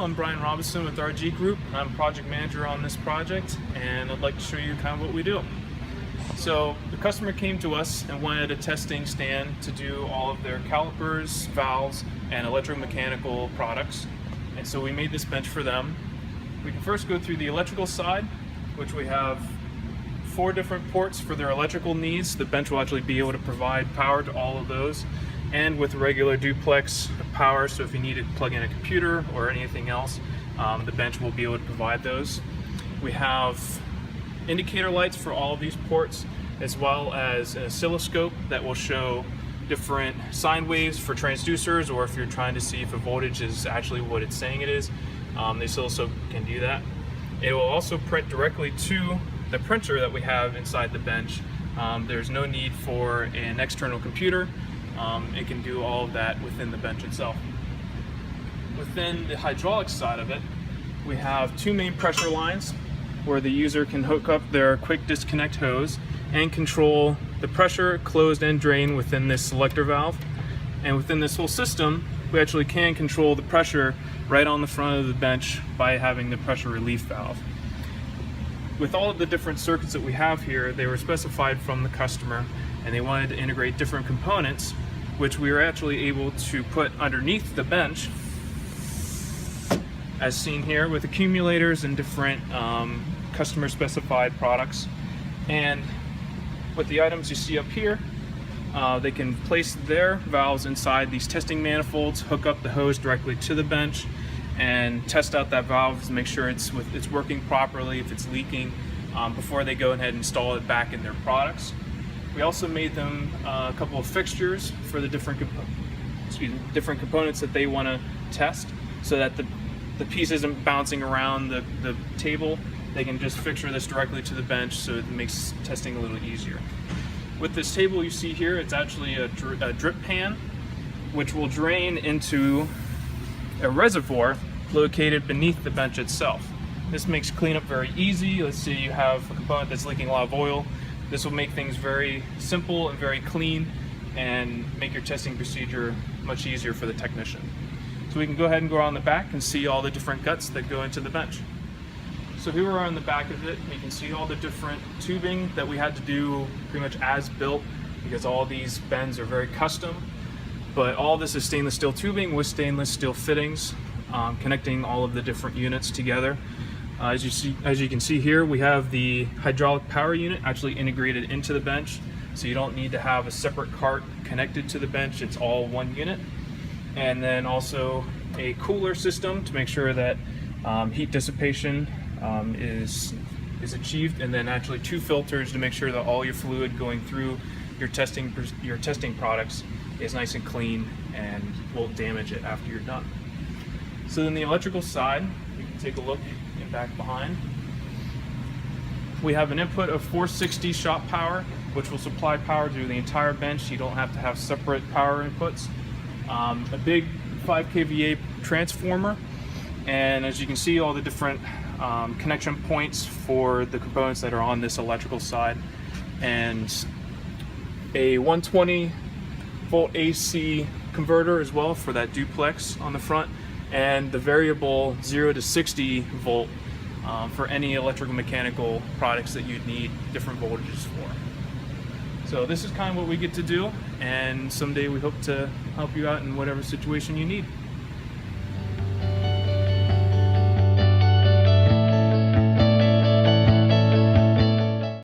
I'm Brian Robinson with RG Group. I'm project manager on this project, and I'd like to show you kind of what we do. So the customer came to us and wanted a testing stand to do all of their calipers, valves, and electromechanical products. And so we made this bench for them. We can first go through the electrical side, which we have 4 different ports for their electrical needs. The bench will actually be able to provide power to all of those, and with regular duplex power, so if you need to plug in a computer or anything else, the bench will be able to provide those. We have indicator lights for all of these ports, as well as an oscilloscope that will show different sine waves for transducers, or if you're trying to see if a voltage is actually what it's saying it is, the oscilloscope can do that. It will also print directly to the printer that we have inside the bench. There's no need for an external computer. It can do all of that within the bench itself. Within the hydraulic side of it, we have 2 main pressure lines where the user can hook up their quick disconnect hose and control the pressure, closed and drain within this selector valve. And within this whole system, we actually can control the pressure right on the front of the bench by having the pressure relief valve. With all of the different circuits that we have here, they were specified from the customer, and they wanted to integrate different components, which we were actually able to put underneath the bench, as seen here, with accumulators and different customer specified products. And with the items you see up here, they can place their valves inside these testing manifolds, hook up the hose directly to the bench, and test out that valve to make sure it's working properly, if it's leaking, before they go ahead and install it back in their products. We also made them a couple of fixtures for the different components that they want to test, so that the piece isn't bouncing around the table. They can just fixture this directly to the bench, so it makes testing a little easier. With this table you see here, it's actually a drip pan, which will drain into a reservoir located beneath the bench itself. This makes cleanup very easy. Let's say you have a component that's leaking a lot of oil. This will make things very simple and very clean, and make your testing procedure much easier for the technician. So we can go ahead and go around the back and see all the different guts that go into the bench. So here we are on the back of it. You can see all the different tubing that we had to do pretty much as built, because all these bends are very custom. But all this is stainless steel tubing with stainless steel fittings, connecting all of the different units together. As you can see here, we have the hydraulic power unit actually integrated into the bench, so you don't need to have a separate cart connected to the bench. It's all one unit. And then also a cooler system to make sure that heat dissipation is achieved, and then actually 2 filters to make sure that all your fluid going through your testing products is nice and clean and won't damage it after you're done. So then the electrical side, you can take a look and back behind. We have an input of 460 shop power, which will supply power to the entire bench. You don't have to have separate power inputs. A big 5 kVA transformer, and as you can see, all the different connection points for the components that are on this electrical side, and a 120 volt AC converter as well for that duplex on the front, and the variable 0 to 60 volt for any electrical mechanical products that you'd need different voltages for. So this is kind of what we get to do, and someday we hope to help you out in whatever situation you need.